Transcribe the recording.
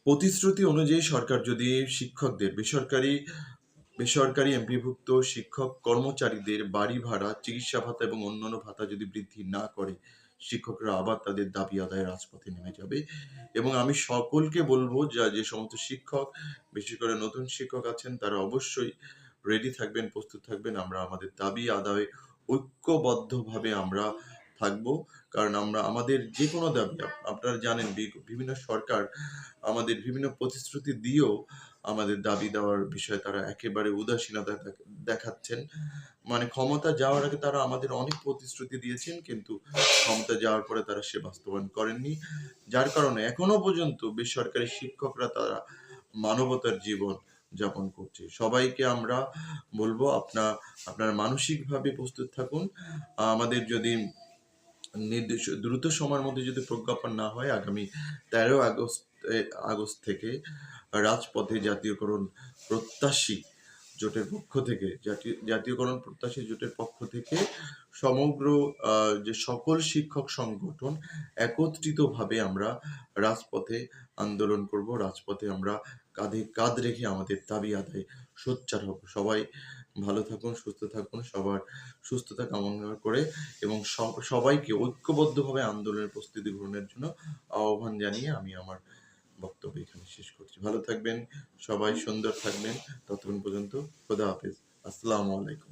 প্রতিশ্রুতি অনুযায়ী সরকার যদি শিক্ষকদের বেসরকারি এমপিভুক্ত শিক্ষক কর্মচারীদের বাড়ি ভাড়া, চিকিৎসা ভাতা এবং অন্যান্য ভাতা যদি বৃদ্ধি না করে, শিক্ষকরা আবার তাদের দাবি আদায়ে রাজপথে নেমে যাবে। এবং আমি সকলকে বলবো যে সমস্ত শিক্ষক, বিশেষ করে নতুন শিক্ষক আছেন, তারা অবশ্যই রেডি থাকবেন, প্রস্তুত থাকবেন। আমরা আমাদের দাবি আদায়ে ঐক্যবদ্ধভাবে আমরা থাকবো। কারণ আমরা আমাদের যেকোনো দাবি, আপনারা জানেন বিভিন্ন সরকার আমাদের বিভিন্ন প্রতিশ্রুতি দিয়েও আমাদের দাবি দেওয়ার বিষয়ে তারা একেবারে উদাসীনতা দেখাচ্ছেন। মানে ক্ষমতা যাওয়ার আগে তারা আমাদের অনেক প্রতিশ্রুতি দিয়েছেন, কিন্তু ক্ষমতা যাওয়ার পরে তারা সে বাস্তবায়ন করেননি। যার কারণে এখনো পর্যন্ত বেসরকারি শিক্ষকরা তারা মানবতার জীবন যাপন করছে। সবাইকে আমরা বলবো, আপনারা মানসিকভাবে প্রস্তুত থাকুন। আমাদের যদি দ্রুত সময়ের মধ্যে যদি প্রজ্ঞাপন না হয়, আগামী 13 আগস্ট থেকে রাজপথে জাতীয়করণ প্রত্যাশী জোটের পক্ষ থেকে জাতীয়করণ প্রত্যাশী জোটের পক্ষ থেকে সমগ্র যে সকল শিক্ষক সংগঠন একত্রিতভাবে আমরা রাজপথে আন্দোলন করব। রাজপথে আমরা কাঁধে কাঁধ রেখে আমাদের দাবি আদায়ে সোচ্চার হব। সবাই ভালো থাকুন, সুস্থ থাকুন। সবার সুস্থতা কামনা করে এবং সবাইকে ঐক্যবদ্ধভাবে আন্দোলনের প্রস্তুতি গ্রহণের জন্য আহ্বান জানিয়ে আমি আমার বক্তব্য এখানে শেষ করছি। ভালো থাকবেন, সবাই সুন্দর থাকবেন। ততক্ষণ পর্যন্ত খোদা হাফেজ। আসসালামু আলাইকুম।